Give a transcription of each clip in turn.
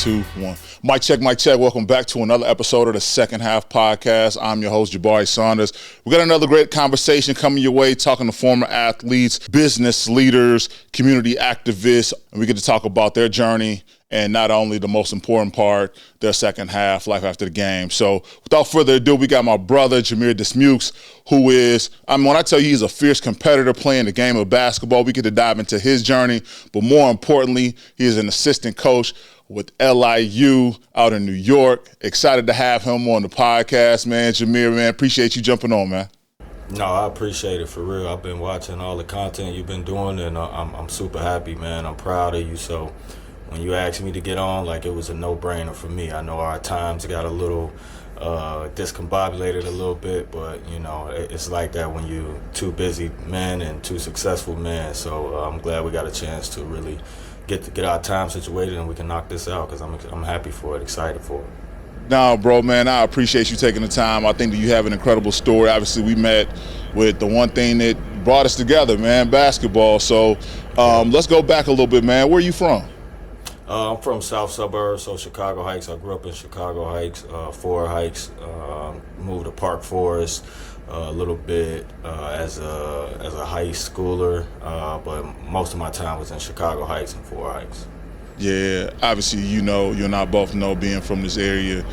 2, 1. Mic check, mic check. Welcome back to another episode of the Second Half Podcast. I'm your host, Jabari Saunders. We got another great conversation coming your way, talking to former athletes, business leaders, community activists, and we get to talk about their journey and not only the most important part, their second half, life after the game. So without further ado, we got my brother, Jamere Dismukes, who is, when I tell you he's a fierce competitor playing the game of basketball, we get to dive into his journey. But more importantly, he is an assistant coach with LIU out in New York. Excited to have him on the podcast, man. Jamere, man, appreciate you jumping on, man. No, I appreciate it, for real. I've been watching all the content you've been doing, and I'm super happy, man. I'm proud of you. So when you asked me to get on, like, it was a no-brainer for me. I know our times got a little discombobulated a little bit, but, you know, it's like that when you're two busy men and two successful men. So I'm glad we got a chance to really get our time situated and we can knock this out, because I'm happy for it, excited for it. No, bro, man, I appreciate you taking the time. I think that you have an incredible story. Obviously, we met with the one thing that brought us together, man, basketball. So let's go back a little bit, man. Where are you from? I'm from South Suburbs, so Chicago Heights. I grew up in Chicago Heights, Forest Heights. Moved to Park Forest a little bit as a high schooler, but most of my time was in Chicago Heights and Forest Heights. Yeah, obviously, you know, you and I both know, being from this area,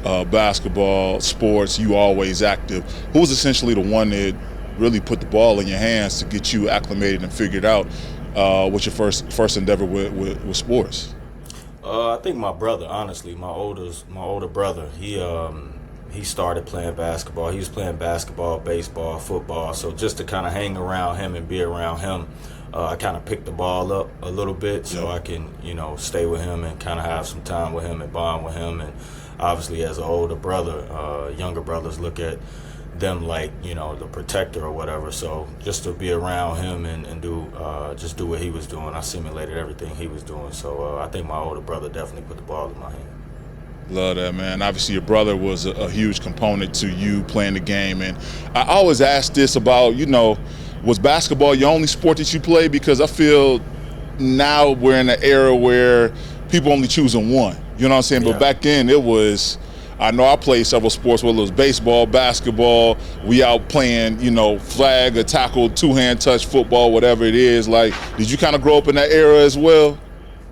basketball, sports, you always active. Who was essentially the one that really put the ball in your hands to get you acclimated and figured out what's your first endeavor with sports? I think my brother, honestly, my older brother. He started playing basketball. He was playing basketball, baseball, football. So just to kind of hang around him and be around him, I kind of picked the ball up a little bit so I can, you know, stay with him and kind of have some time with him and bond with him. And obviously, as an older brother, younger brothers look at them like, you know, the protector or whatever. So just to be around him and do what he was doing, I simulated everything he was doing. So I think my older brother definitely put the ball in my hand. Love that, man. Obviously, your brother was a huge component to you playing the game. And I always ask this about, you know, was basketball your only sport that you played? Because I feel now we're in an era where people only choosing one. You know what I'm saying? Yeah. But back then it was, I know I played several sports, whether it was baseball, basketball, we out playing, you know, flag or tackle, two-hand touch, football, whatever it is. Like, did you kind of grow up in that era as well?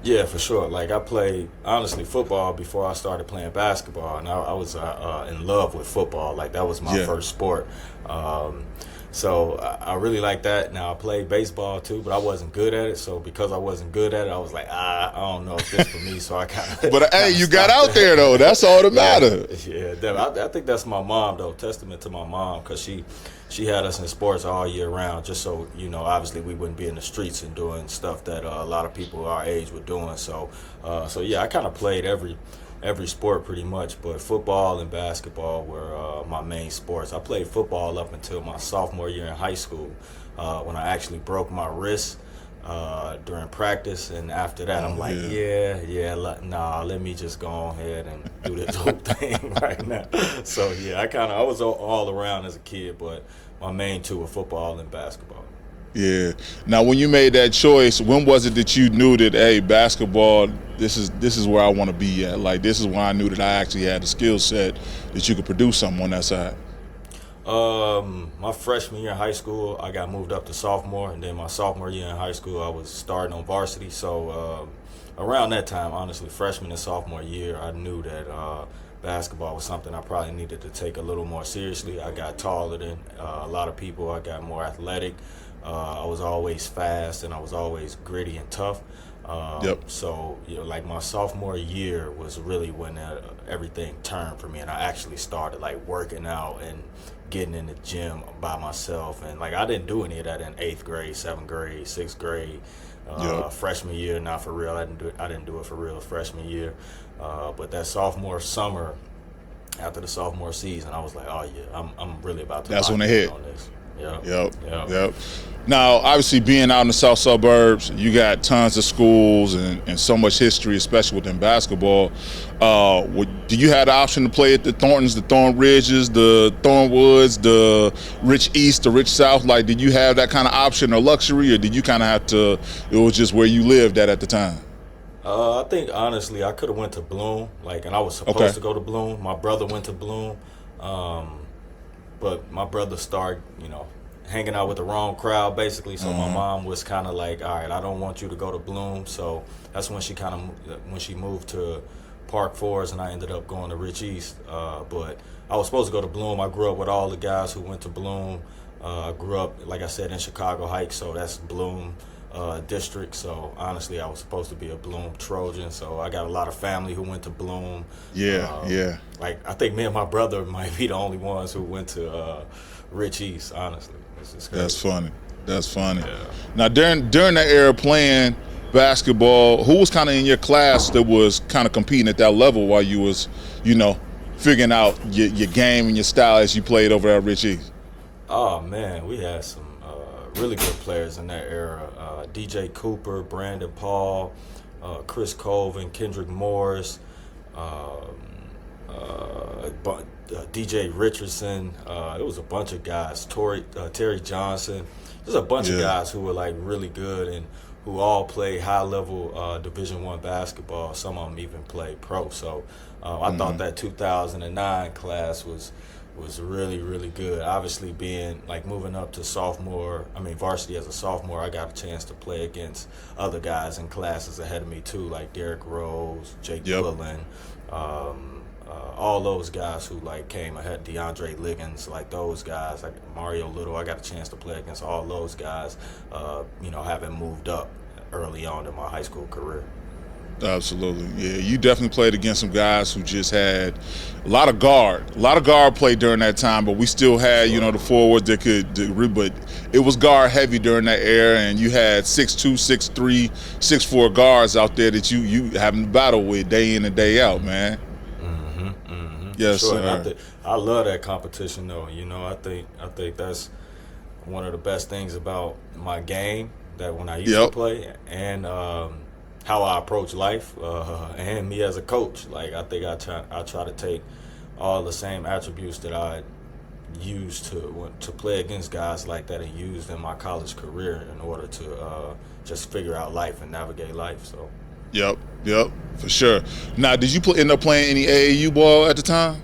Yeah, for sure. Like, I played, honestly, football before I started playing basketball, and I was in love with football. Like, that was my first sport. So I really like that. Now, I played baseball too, but I wasn't good at it. So because I wasn't good at it, I was like, I don't know if this for me. So I kind of. But hey, you got out there though. That's all that matters. Yeah, I think that's my mom though. Testament to my mom, because she had us in sports all year round, just so, you know, obviously we wouldn't be in the streets and doing stuff that a lot of people our age were doing. So yeah, I kind of played every sport pretty much, but football and basketball were my main sports. I played football up until my sophomore year in high school, when I actually broke my wrist during practice, and after that I'm like, let me just go ahead and do this whole thing right now. So yeah, I was all around as a kid, but my main two were football and basketball. Yeah. Now, when you made that choice, when was it that you knew that, hey, basketball, this is where I want to be at? Like, this is when I knew that I actually had the skill set that you could produce something on that side. My freshman year in high school, I got moved up to sophomore, and then my sophomore year in high school, I was starting on varsity. So around that time, honestly, freshman and sophomore year, I knew that basketball was something I probably needed to take a little more seriously. I got taller than a lot of people. I got more athletic. I was always fast, and I was always gritty and tough. So, you know, like, my sophomore year was really when everything turned for me, and I actually started, like, working out and getting in the gym by myself. And, like, I didn't do any of that in 8th grade, 7th grade, 6th grade. Freshman year, not for real. I didn't do it for real freshman year. But that sophomore summer, after the sophomore season, I was like, oh, yeah, I'm really about to That's when it hit. On this. Yep. Now, obviously, being out in the South Suburbs, you got tons of schools and so much history, especially within basketball. Do you have the option to play at the Thorntons, the Thorn Ridges, the Thornwoods, the Rich East, the Rich South? Like, did you have that kind of option or luxury, or did you kind of have to, it was just where you lived at the time? I think honestly, I could have went to Bloom, and I was Okay. supposed to go to Bloom. My brother went to Bloom, um, but my brother started, hanging out with the wrong crowd, basically. So my mom was kind of like, "All right, I don't want you to go to Bloom." So that's when she moved to Park Forest, and I ended up going to Rich East. But I was supposed to go to Bloom. I grew up with all the guys who went to Bloom. I grew up, like I said, in Chicago Heights, so that's Bloom district. So honestly, I was supposed to be a Bloom Trojan. So I got a lot of family who went to Bloom. Yeah. I think me and my brother might be the only ones who went to Rich East. Honestly, it's just crazy. That's funny. Yeah. Now, during that era playing basketball, who was kind of in your class that was kind of competing at that level while you was, figuring out your game and your style as you played over at Rich East? Oh man, we had some really good players in that era. DJ Cooper, Brandon Paul, Chris Colvin, Kendrick Morris, DJ Richardson. It was a bunch of guys. Terry Johnson. There's a bunch of guys who were really good and who all play high level Division I basketball. Some of them even play pro. So I thought that 2009 class was really, really good. Obviously, being moving up to varsity as a sophomore, I got a chance to play against other guys in classes ahead of me too, like Derrick Rose, Jake Bullen, all those guys who came ahead, DeAndre Liggins, those guys, like Mario Little. I got a chance to play against all those guys, having moved up early on in my high school career. Absolutely. Yeah, you definitely played against some guys who just had a lot of guard play during that time, but we still had, the forward that but it was guard heavy during that era, and you had 6'2", 6'3", 6'4" guards out there that you having to battle with day in and day out, man. Yes, sure. sir. I love that competition, though. I think that's one of the best things about my game, that when I used to play, and how I approach life, and me as a coach. I think I try to take all the same attributes that I used to play against guys like that and used in my college career in order to just figure out life and navigate life. So. Yep, for sure. Now, did you end up playing any AAU ball at the time?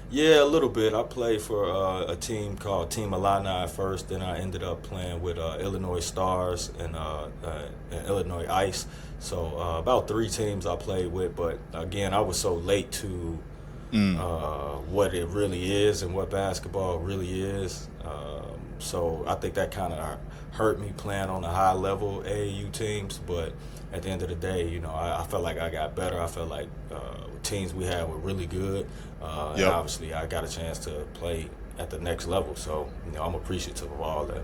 Yeah, a little bit. I played for a team called Team Illini at first. Then I ended up playing with Illinois Stars and Illinois Ice. So about 3 teams I played with. But again, I was so late to what it really is and what basketball really is. So I think that kind of hurt me playing on the high level AAU teams. But at the end of the day, I felt like I got better. I felt like teams we had were really good. And obviously I got a chance to play at the next level. So, I'm appreciative of all that.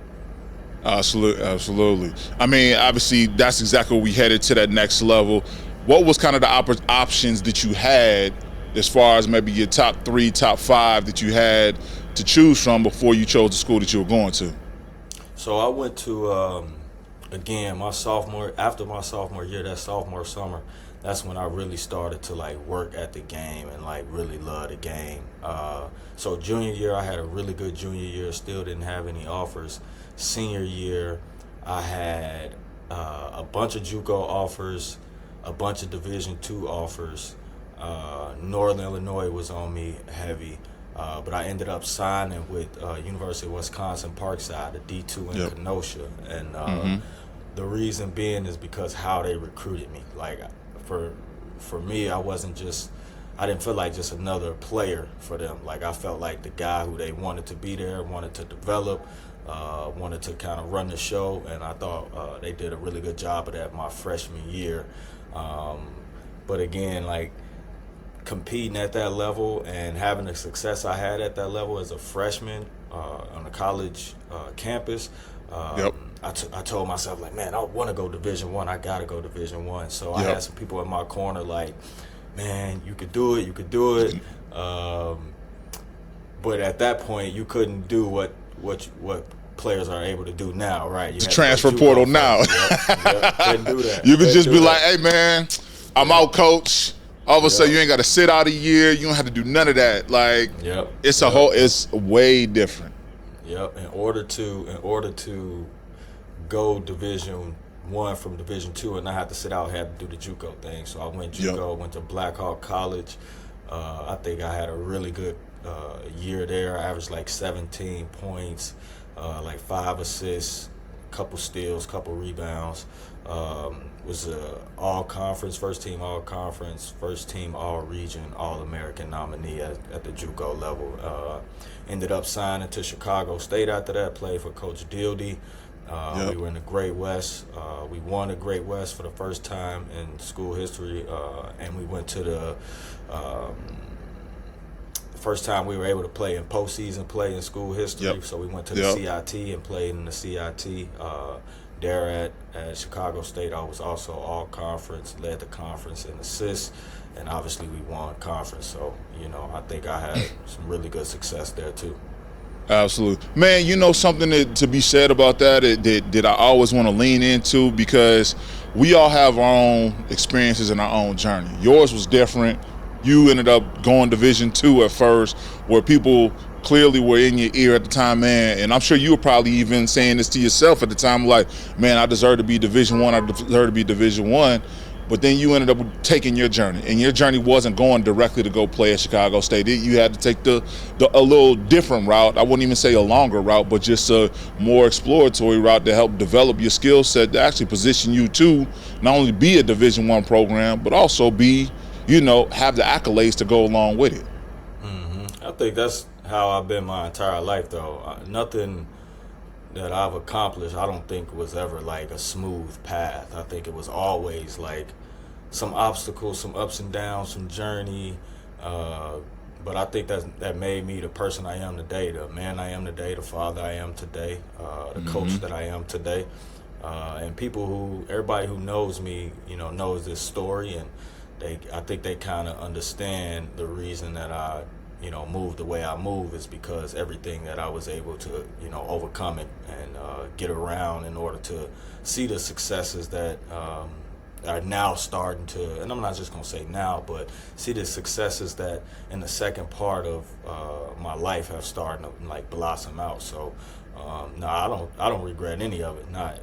Absolutely. I mean, obviously that's exactly what we headed to that next level. What was kind of the options that you had as far as maybe your top 3, top 5 that you had to choose from before you chose the school that you were going to? So I went to, again, after my sophomore year, that sophomore summer, that's when I really started to work at the game and really love the game. So junior year, I had a really good junior year, still didn't have any offers. Senior year, I had a bunch of JUCO offers, a bunch of Division II offers. Northern Illinois was on me heavy. But I ended up signing with University of Wisconsin Parkside, a D2 in Kenosha. And the reason being is because how they recruited me. For me, I didn't feel like just another player for them. I felt like the guy who they wanted to be there, wanted to develop, wanted to kind of run the show. And I thought they did a really good job of that my freshman year. But again, competing at that level and having the success I had at that level as a freshman on a college campus, I told myself, man, I want to go Division I. I got to go Division I. So I had some people in my corner man, you could do it. But at that point, you couldn't do what players are able to do now, right? The transfer portal now. Couldn't do that. You could just be like, hey, man, I'm out, coach. All of a sudden, you ain't got to sit out a year. You don't have to do none of that. It's way different. Yep. In order to go Division one from Division II, and I had to sit out, had to do the JUCO thing. So I went JUCO, went to Black Hawk College. I think I had a really good year there. I averaged like 17 points, like 5 assists, couple steals, couple rebounds. Was a all-conference, first-team all-conference, first-team all-region, all-American nominee at the JUCO level. Ended up signing to Chicago State after that, played for Coach Dildy. We were in the Great West. We won the Great West for the first time in school history, and we went to the first time we were able to play in postseason play in school history. So we went to the CIT and played in the CIT. There at Chicago State, I was also all-conference, led the conference in assists, and obviously we won conference. So, I think I had some really good success there too. Absolutely. Man, something to be said about that I always want to lean into, because we all have our own experiences and our own journey. Yours was different. You ended up going Division II at first, where people clearly were in your ear at the time, man, and I'm sure you were probably even saying this to yourself at the time, like, man, I deserve to be Division I deserve to be Division I. But then you ended up taking your journey, and your journey wasn't going directly to go play at Chicago State. You had to take a little different route. I wouldn't even say a longer route, but just a more exploratory route to help develop your skill set, to actually position you to not only be a Division I program, but also be, have the accolades to go along with it. I think that's how I've been my entire life, though. Nothing that I've accomplished, I don't think was ever like a smooth path. I think it was always like some obstacles, some ups and downs, some journey. But I think that made me the person I am today, the man I am today, the father I am today, the coach that I am today. And everybody who knows me, knows this story, and I think they kind of understand the reason that I move the way I move is because everything that I was able to, overcome it and get around in order to see the successes that are now starting to, and I'm not just going to say now, but see the successes that in the second part of my life have started to like blossom out. So no, I don't regret any of it. Not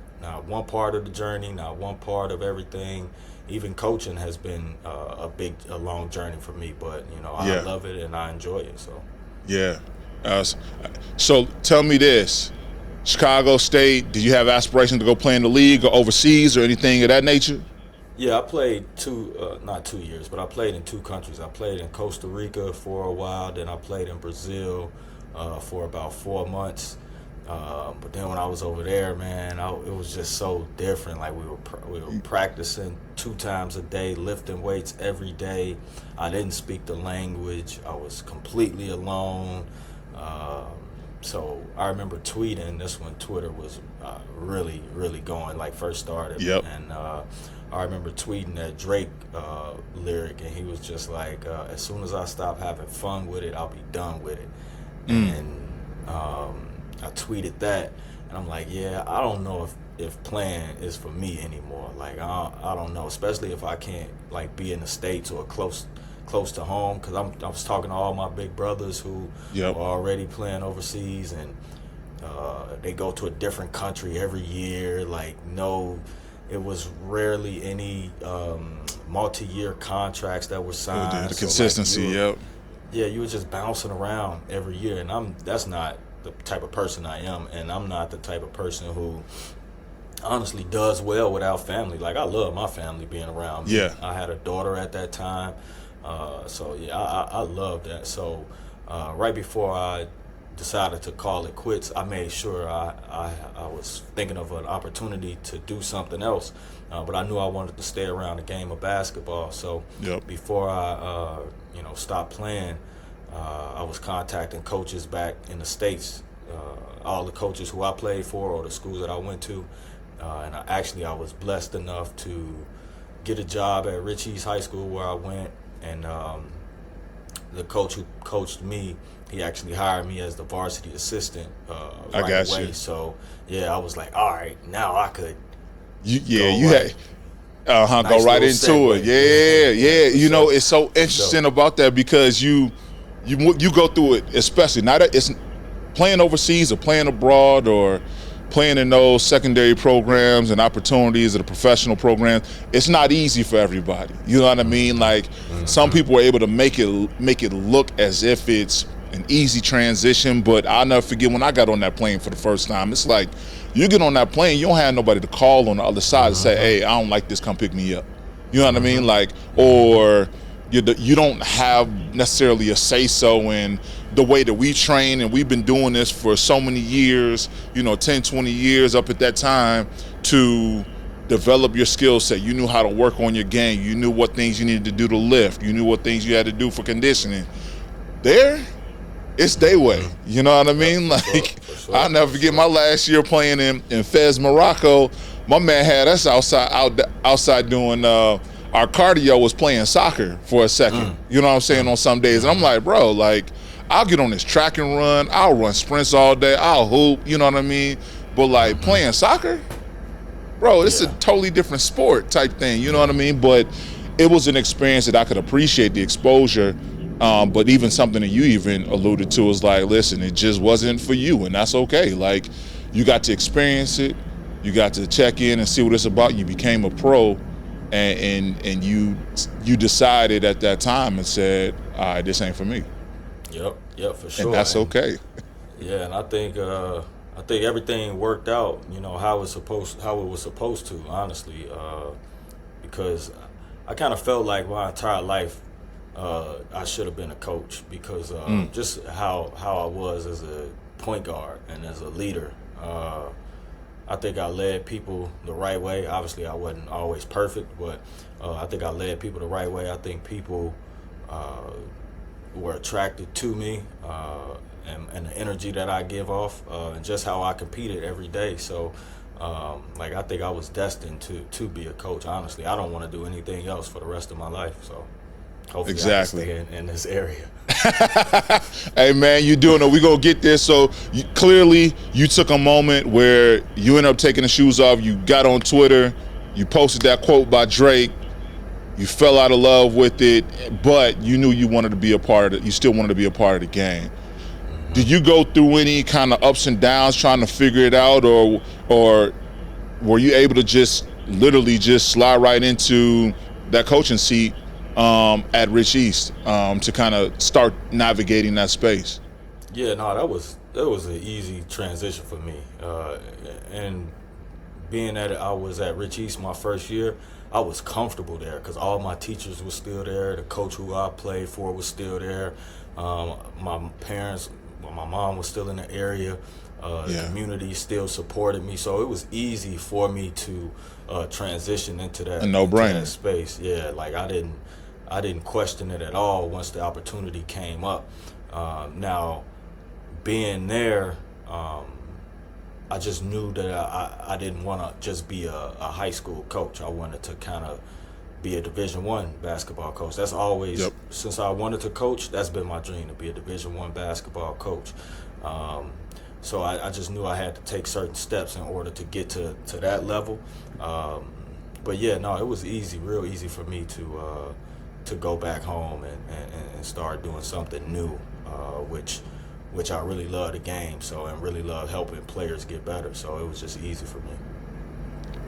one part of the journey, not one part of everything. Even coaching has been a long journey for me, but I love it and I enjoy it. So so tell me this: Chicago State, did you have aspirations to go play in the league or overseas or anything of that nature? Yeah, I played not 2 years, but I played in 2 countries. I played in Costa Rica for a while, then I played in Brazil for about 4 months. But then when I was over there, man, it was just so different. Like we were practicing 2 times a day, lifting weights every day. I didn't speak the language. I was completely alone. So I remember tweeting this when Twitter was really, really going, like first started. And I remember tweeting that Drake lyric, and he was just like, as soon as I stop having fun with it, I'll be done with it. And I tweeted that, and I'm like, I don't know if playing is for me anymore. Like, I don't know, especially if I can't like be in the States or close to home, because I was talking to all my big brothers who are already playing overseas, and they go to a different country every year. Like, it was rarely any multi-year contracts that were signed. The consistency, you were just bouncing around every year, and that's not the type of person I am, and I'm not the type of person who honestly does well without family. Like, I love my family being around me. I had a daughter at that time, I love that. So right before I decided to call it quits, I made sure I was thinking of an opportunity to do something else, but I knew I wanted to stay around the game of basketball. So before I stopped playing, I was contacting coaches back in the States, all the coaches who I played for or the schools that I went to, and I was blessed enough to get a job at Rich East High School where I went, and the coach who coached me, he actually hired me as the varsity assistant right away. So I was like, all right, now I could go right into it. It's so interesting about that, because you go through it, especially it's playing overseas or playing abroad or playing in those secondary programs and opportunities of the professional programs, it's not easy for everybody. You know what I mean? Like some people are able to make it look as if it's an easy transition, but I'll never forget when I got on that plane for the first time. It's like you get on that plane, you don't have nobody to call on the other side to say, hey, I don't like this, come pick me up. You know what I mean? Like, or you don't have necessarily a say-so in the way that we train, and we've been doing this for so many years, 10, 20 years up at that time, to develop your skill set. You knew how to work on your game. You knew what things you needed to do to lift. You knew what things you had to do for conditioning. There, it's their way. You know what I mean? Like, I'll never forget my last year playing in Fez, Morocco. My man had us outside doing our cardio was playing soccer for a second. You know what I'm saying, on some days. And I'm like, bro, like, I'll get on this track and run. I'll run sprints all day. I'll hoop, you know what I mean? But like playing soccer, bro, it's a totally different sport type thing, you know what I mean? But it was an experience that I could appreciate the exposure. But even something that you even alluded to is like, listen, it just wasn't for you, and that's okay. Like, you got to experience it. You got to check in and see what it's about. You became a pro, and you decided at that time and said, all right, this ain't for me. Yep, for sure. And that's okay. Yeah, and I think everything worked out, how it was supposed to, honestly, because I kind of felt like my entire life I should have been a coach, because just how I was as a point guard and as a leader. I think I led people the right way. Obviously, I wasn't always perfect, but I think I led people the right way. I think people were attracted to me and the energy that I give off, and just how I competed every day. So, I think I was destined to be a coach. Honestly, I don't want to do anything else for the rest of my life. So, hopefully, exactly. I can stay in this area. Hey man, you doing it. We gonna get there. So clearly, you took a moment where you ended up taking the shoes off. You got on Twitter. You posted that quote by Drake. You fell out of love with it, but you knew you wanted to be a part of it. You still wanted to be a part of the game. Did you go through any kind of ups and downs trying to figure it out, or were you able to just literally just slide right into that coaching seat at Rich East to kind of start navigating that space? Yeah, no, that was an easy transition for me. And being that I was at Rich East my first year, I was comfortable there because all my teachers were still there. The coach who I played for was still there. My parents, my mom was still in the area. The community still supported me, so it was easy for me to transition into that, into that space. Yeah, like I didn't question it at all once the opportunity came up. Now, being there, I just knew that I didn't want to just be a high school coach. I wanted to kind of be a Division I basketball coach. That's always, since I wanted to coach, that's been my dream, to be a Division I basketball coach. So I just knew I had to take certain steps in order to get to that level. But yeah, no, it was real easy for me to go back home and start doing something new, which I really love the game, and really love helping players get better. So it was just easy for me.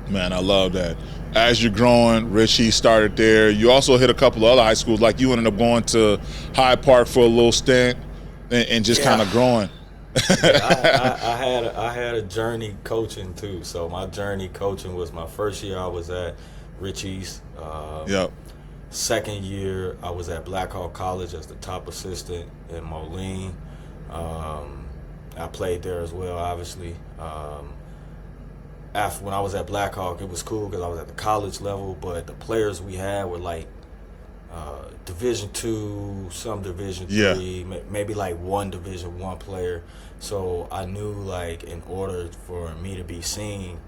Man, I love that. As you're growing, Richie started there. You also hit a couple of other high schools. Like you ended up going to Hyde Park for a little stint and just kind of growing. I had a journey coaching too. So my journey coaching was my first year I was at Rich East. Second year I was at Black Hawk College as the top assistant in Moline. I played there as well, obviously. After when I was at Black Hawk, it was cool because I was at the college level, but the players we had were like Division II, some Division III, maybe like one Division I player. So I knew, like, in order for me to be seen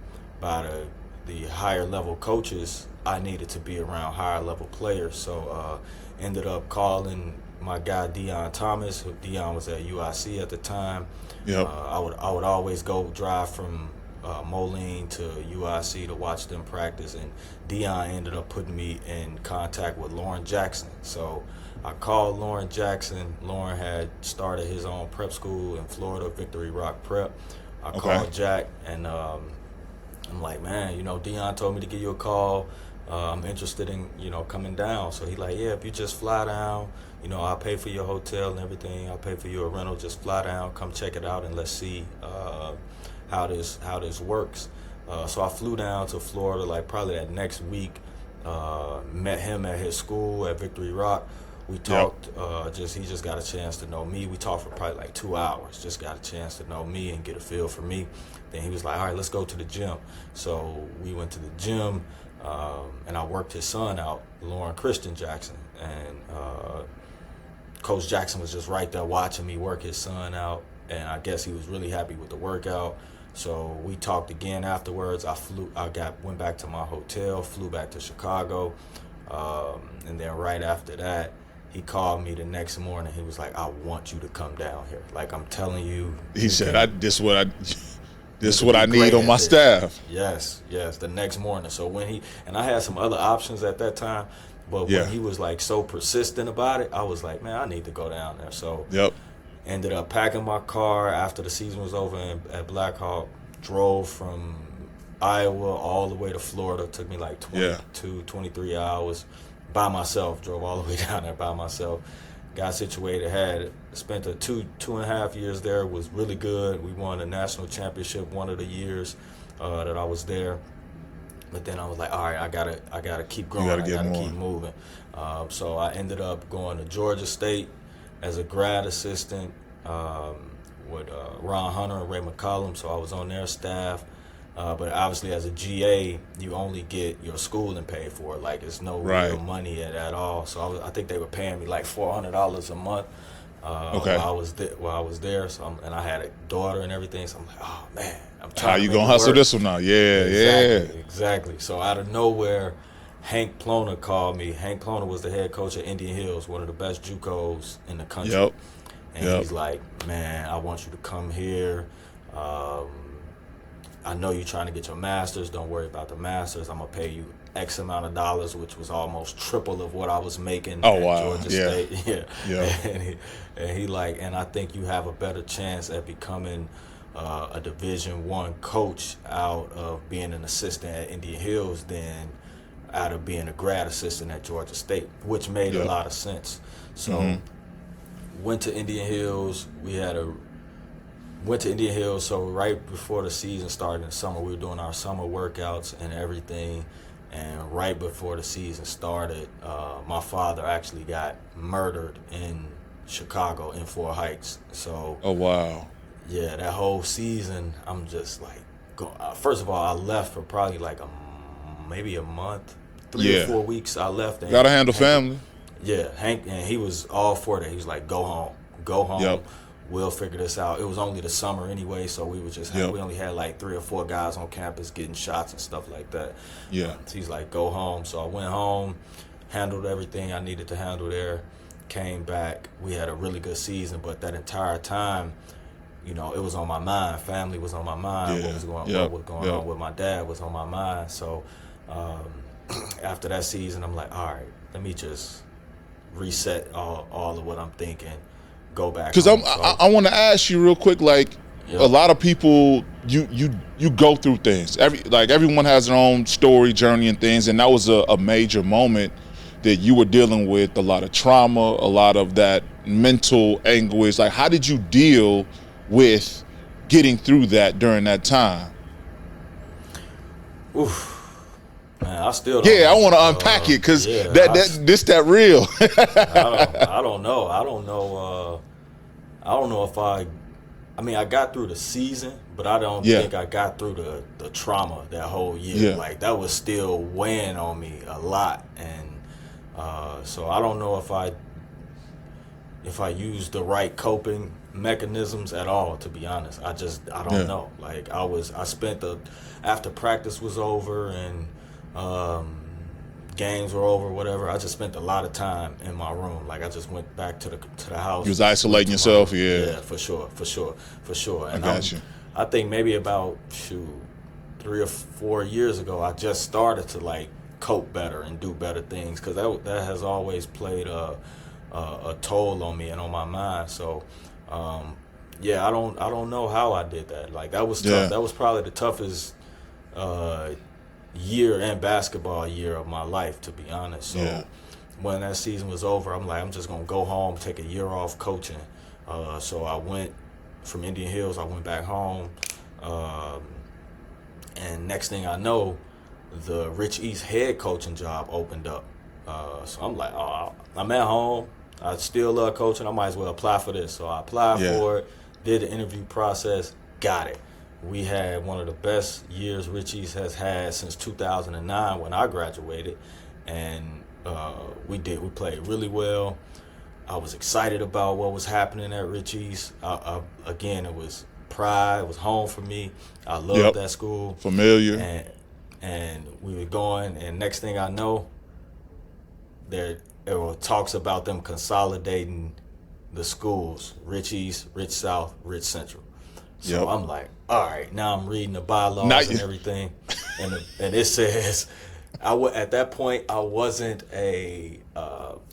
by the higher level coaches, I needed to be around higher level players. So ended up calling my guy Deion Thomas. Deion was at UIC at the time. I would always go drive from Moline to UIC to watch them practice, and Deion ended up putting me in contact with Lauren Jackson. So I called Lauren Jackson. Lauren had started his own prep school in Florida, Victory Rock Prep. I Okay. called Jack, and I'm like, man, Dion told me to give you a call. I'm interested in, coming down. So he like, yeah, if you just fly down, I'll pay for your hotel and everything. I'll pay for your rental. Just fly down, come check it out, and let's see how this works. So I flew down to Florida like probably that next week. Met him at his school at Victory Rock. We talked. He just got a chance to know me. We talked for probably like 2 hours. Just got a chance to know me and get a feel for me. Then he was like, all right, let's go to the gym. So we went to the gym, and I worked his son out, Lauren Christian Jackson. And Coach Jackson was just right there watching me work his son out. And I guess he was really happy with the workout. So we talked again afterwards. Went back to my hotel, flew back to Chicago. And then right after that, he called me the next morning. He was like, I want you to come down here. Like, I'm telling you. He said, this is what I need on my staff. Yes, the next morning. So and I had some other options at that time, but when he was like so persistent about it, I was like, man, I need to go down there. So ended up packing my car after the season was over at Blackhawk, drove from Iowa all the way to Florida. It took me like 23 hours by myself. Drove all the way down there by myself. Got situated, spent a two and a half years there, was really good. We won a national championship one of the years that I was there. But then I was like, all right, I gotta keep growing. I gotta keep moving. So I ended up going to Georgia State as a grad assistant with Ron Hunter and Ray McCollum. So I was on their staff. But obviously, as a GA, you only get your schooling paid for. Like, it's no real money at all. So I think they were paying me like $400 a month while I was there. So and I had a daughter and everything. So I'm like, oh man, I'm trying. How you gonna hustle this one now? Exactly. So out of nowhere, Hank Plona called me. Hank Plona was the head coach at Indian Hills, one of the best JUCOs in the country. And he's like, man, I want you to come here. I know you're trying to get your master's. Don't worry about the master's. I'm going to pay you X amount of dollars, which was almost triple of what I was making at Georgia State. And I think you have a better chance at becoming a Division I coach out of being an assistant at Indian Hills than out of being a grad assistant at Georgia State, which made a lot of sense. So went to Indian Hills. Went to Indian Hills, so right before the season started in the summer, we were doing our summer workouts and everything. And right before the season started, my father actually got murdered in Chicago, in Fort Heights. So, yeah, that whole season, I'm just like, first of all, I left for probably like maybe a month, 3 or 4 weeks. I left. Gotta handle family. Yeah, Hank, and he was all for that. He was like, go home. We'll figure this out. It was only the summer anyway, so we would just we only had like 3 or 4 guys on campus getting shots and stuff like that. So he's like, go home. So I went home, handled everything I needed to handle there, came back. We had a really good season, but that entire time, it was on my mind. Family was on my mind. What was going on with my dad was on my mind. So after that season, I'm like, all right, let me just reset all of what I'm thinking. Go back. Because I want to ask you real quick, like a lot of people, you go through things. Everyone has their own story, journey, and things, and that was a major moment that you were dealing with. A lot of trauma, a lot of that mental anguish. Like, how did you deal with getting through that during that time? Oof. Man, I still don't I want to unpack it because that real. I don't know. I don't know if I got through the season, but I don't think I got through the trauma that whole year. Like, that was still weighing on me a lot, and so I don't know if I used the right coping mechanisms at all, to be honest. I don't know. Like, I spent after practice was over and games were over, whatever, I just spent a lot of time in my room. Like, I just went back to the house. You was isolating yourself, Yeah, for sure. And I got you. I think maybe about 3 or 4 years ago, I just started to like cope better and do better things, because that has always played a toll on me and on my mind. So, Yeah, I don't know how I did that. Like that was tough. Yeah. That was probably the toughest year and basketball year of my life, to be honest. So Yeah. when that season was over, I'm like, I'm just gonna go home, take a year off coaching. So I went from Indian Hills. I went back home, and next thing I know, the Rich East head coaching job opened up. So I'm like, oh, I'm at home. I still love coaching. I might as well apply for this. So I applied for it, did the interview process, got it. We had one of the best years Rich East has had since 2009 when I graduated, and we played really well. I was excited about what was happening at Rich East. Again, it was pride. It was home for me. I loved that school. Familiar. And we were going, and next thing I know, there were talks about them consolidating the schools, Rich East, Rich South, Rich Central. So I'm like, all right, now I'm reading the bylaws and everything, and it says, at that point I wasn't I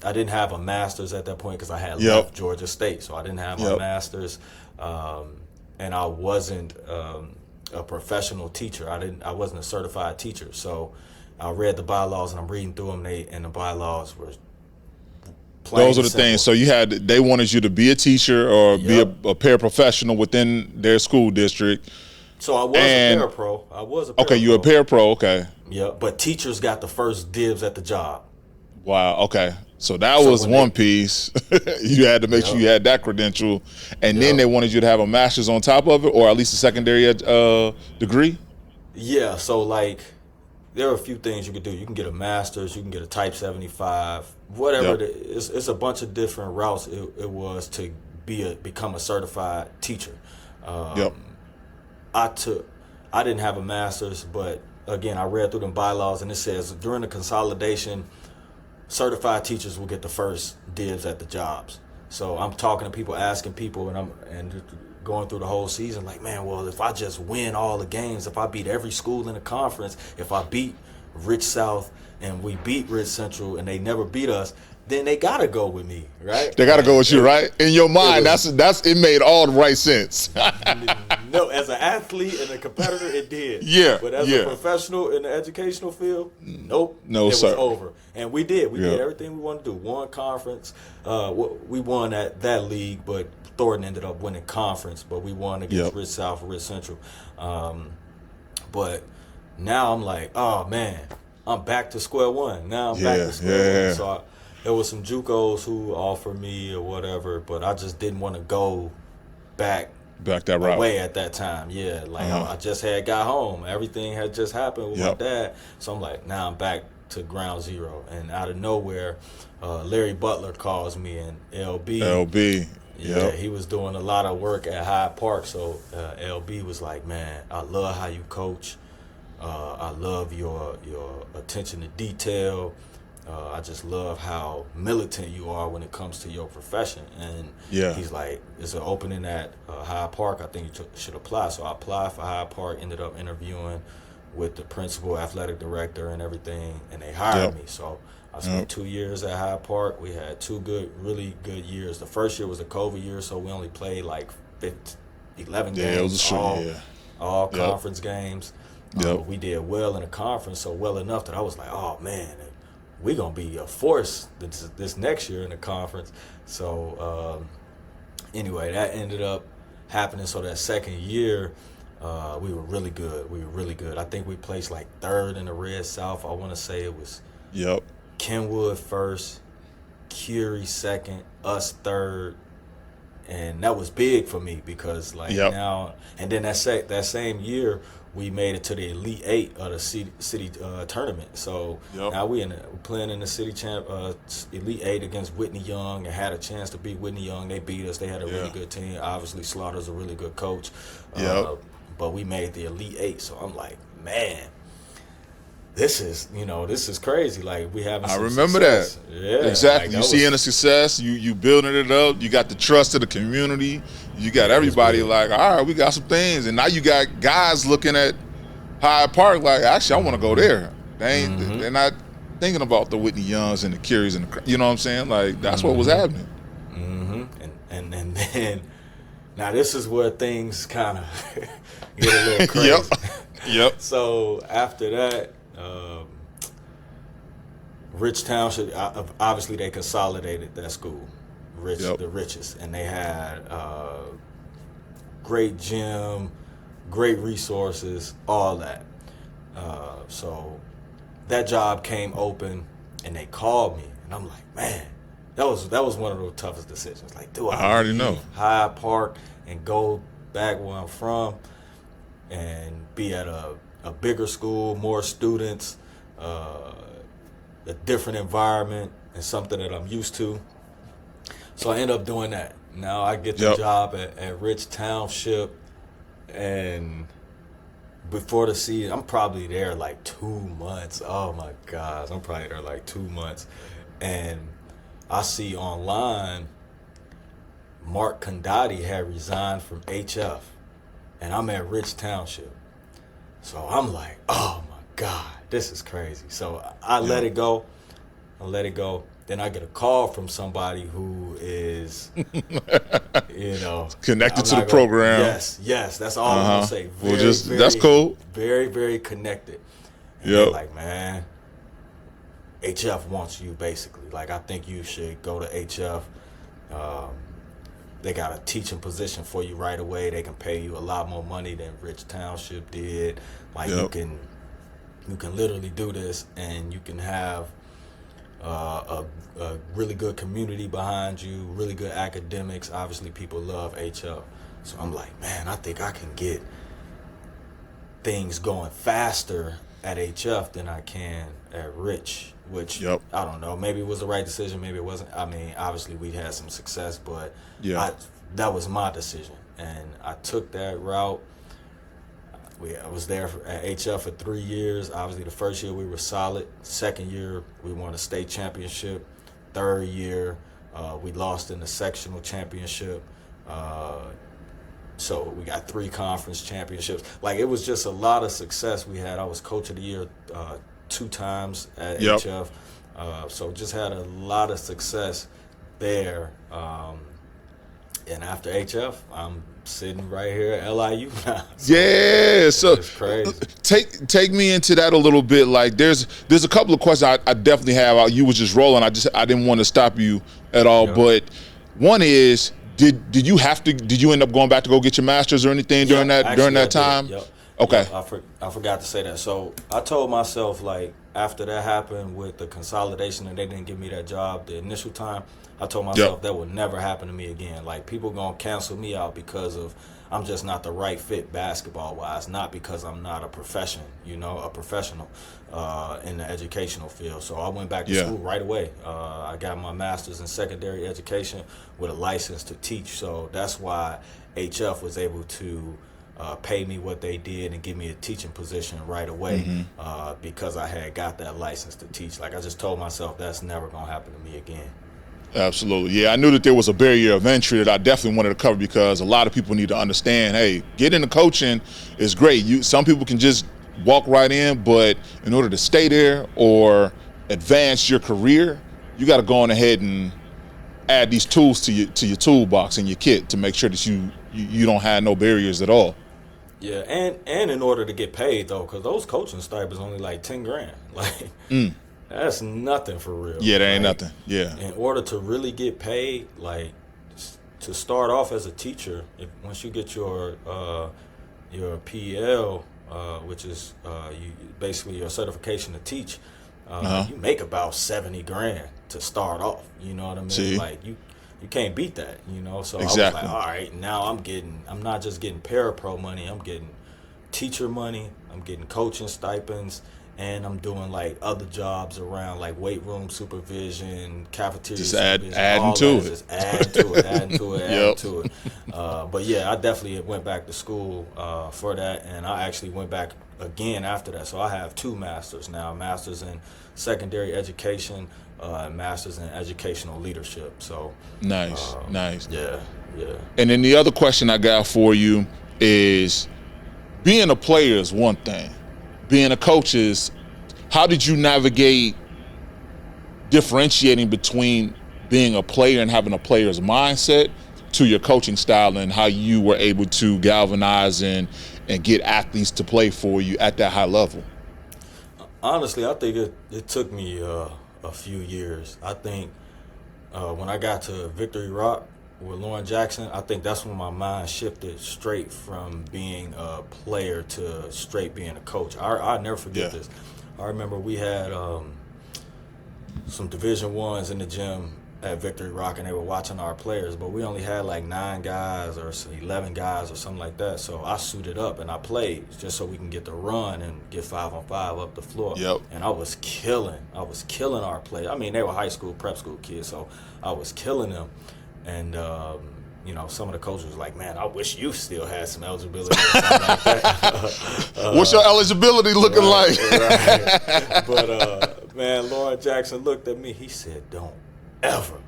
didn't have a master's at that point because I had left Georgia State, so I didn't have my master's, and I wasn't a professional teacher. I wasn't a certified teacher, so I read the bylaws and I'm reading through them, and the bylaws were those are the things. So they wanted you to be a teacher or be a paraprofessional within their school district. So I was a parapro. I was a parapro. Okay, you were a parapro, okay. Yeah, but teachers got the first dibs at the job. Wow, okay. So that was one piece. You had to make sure you had that credential. And then they wanted you to have a master's on top of it, or at least a secondary degree? Yeah, so like there are a few things you could do. You can get a master's, you can get a type 75, whatever it is. It's a bunch of different routes it was to become a certified teacher. I didn't have a master's, but again, I read through them bylaws, and it says during the consolidation, certified teachers will get the first dibs at the jobs. So I'm talking to people, asking people, and going through the whole season, like, man, well, if I just win all the games, if I beat every school in the conference, if I beat Rich South and we beat Rich Central and they never beat us, then they gotta go with me, right? They gotta go with you, right? In your mind, it made all the right sense. No, as an athlete and a competitor, it did. Yeah, but as a professional in the educational field, nope. No, it sir. was over. And we did. We did everything we wanted to do. Won conference. We won that league, but Thornton ended up winning conference. But we won against Rich South, Rich Central. But now I'm like, oh man, I'm back to square one. Now I'm back to square one. So there was some JUCOs who offered me or whatever, but I just didn't want to go back that route away at that time. Yeah, like I just got home. Everything had just happened with my dad. So I'm like, now I'm back to ground zero. And out of nowhere, Larry Butler calls me, and LB. Yeah, he was doing a lot of work at Hyde Park. So LB was like, man, I love how you coach. I love your attention to detail. I just love how militant you are when it comes to your profession. And he's like, there's an opening at Hyde Park. I think you should apply. So I applied for Hyde Park, ended up interviewing with the principal, athletic director, and everything, and they hired me. So I spent 2 years at Hyde Park. We had really good years. The first year was a COVID year, so we only played like 11 games. It was all conference games. We did well in the conference, so well enough that I was like, oh, man, we're going to be a force this next year in the conference. So, anyway, that ended up happening. So that second year, we were really good. I think we placed like third in the Red South. I want to say it was Kenwood first, Curie second, us third. And that was big for me because now, and then that same year, we made it to the Elite Eight of the city tournament. So now we're playing in the city Elite Eight against Whitney Young, and had a chance to beat Whitney Young. They beat us. They had a really good team. Obviously, Slaughter's a really good coach. But we made the Elite Eight. So I'm like, man, this is crazy. Like, we having some success. That. Yeah, exactly. You seeing the success, you building it up, you got the trust of the community, you got everybody like, all right, we got some things. And now you got guys looking at Hyde Park like, actually, I want to go there. They're not thinking about the Whitney Youngs and the Curies and you know what I'm saying? Like, that's what was happening. And then Now this is where things kind of get a little crazy. Yep. So after that, Rich Township, obviously they consolidated that school, the richest, and they had great gym, great resources, all that. So that job came open, and they called me, and I'm like, man, that was one of the toughest decisions. Like, do I already know Hyde Park and go back where I'm from and be at a bigger school, more students, a different environment, and something that I'm used to. So I end up doing that. Now I get the job at Rich Township, and before the season, I'm probably there like 2 months. Oh my gosh, I'm probably there like 2 months. And I see online Mark Condotti had resigned from HF, and I'm at Rich Township. So I'm like, oh my God, this is crazy. So I let it go. Then I get a call from somebody who is, connected to the program. Yes, that's all I'm gonna say. That's cool. Very, very connected. And they're like, man, HF wants you basically. Like, I think you should go to HF. They got a teaching position for you right away. They can pay you a lot more money than Rich Township did. Like, you can literally do this, and you can have a really good community behind you, really good academics. Obviously, people love HF. So I'm like, man, I think I can get things going faster at HF than I can at Rich, which I don't know. Maybe it was the right decision, maybe it wasn't. I mean, obviously we had some success, but that was my decision, and I took that route. I was there at HF for 3 years. Obviously, the first year we were solid. Second year, we won a state championship. Third year, we lost in the sectional championship. So we got 3 conference championships. Like, it was just a lot of success we had. I was coach of the year 2 times at HF. So just had a lot of success there. And after HF, I'm sitting right here at LIU now. So it's crazy. Take me into that a little bit. Like, there's a couple of questions I definitely have. You was just rolling. I didn't want to stop you at all. But one is, did you end up going back to go get your master's or anything during that time? Okay. I forgot to say that. So I told myself, like, after that happened with the consolidation and they didn't give me that job the initial time, I told myself that would never happen to me again. Like, people gonna cancel me out because of I'm just not the right fit basketball wise, not because I'm not a professional in the educational field. So I went back to school right away. I got my master's in secondary education with a license to teach. So that's why HF was able to pay me what they did and give me a teaching position right away, because I had got that license to teach. Like, I just told myself that's never gonna happen to me again. Absolutely. Yeah, I knew that there was a barrier of entry that I definitely wanted to cover, because a lot of people need to understand, hey, getting into coaching is great. Some people can just walk right in, but in order to stay there or advance your career, you got to go on ahead and add these tools to your toolbox and your kit to make sure that you don't have no barriers at all. Yeah, and in order to get paid, though, because those coaching stipends only like $10,000. Like, that's nothing for real. Yeah, that ain't nothing. Yeah. In order to really get paid, like, to start off as a teacher, once you get your PL, which is basically your certification to teach, you make about $70,000 to start off. You know what I mean? See? Like, you can't beat that. So exactly. I was like, all right, now I'm not just getting parapro money. I'm getting teacher money. I'm getting coaching stipends. And I'm doing, like, other jobs around, like weight room supervision, cafeteria supervision. Adding to it. Just adding to it. But, yeah, I definitely went back to school for that, and I actually went back again after that. So I have 2 masters now, masters in secondary education, masters in educational leadership. So nice. Yeah. And then the other question I got for you is, being a player is one thing. Being a coach is, how did you navigate differentiating between being a player and having a player's mindset to your coaching style and how you were able to galvanize and get athletes to play for you at that high level? Honestly, I think it took me a few years. I think when I got to Victory Rock with Lauren Jackson, I think that's when my mind shifted straight from being a player to straight being a coach. I'll never forget this. I remember we had some Division I's in the gym at Victory Rock, and they were watching our players, but we only had like 9 guys or 11 guys or something like that. So I suited up and I played just so we can get the run and get 5-on-5 up the floor. Yep. And I was killing our players. I mean, they were high school, prep school kids, so I was killing them. And you know, some of the coaches was like, "Man, I wish you still had some eligibility," or something like that. What's your eligibility looking like? Right. But man, Lauren Jackson looked at me. He said, "Don't ever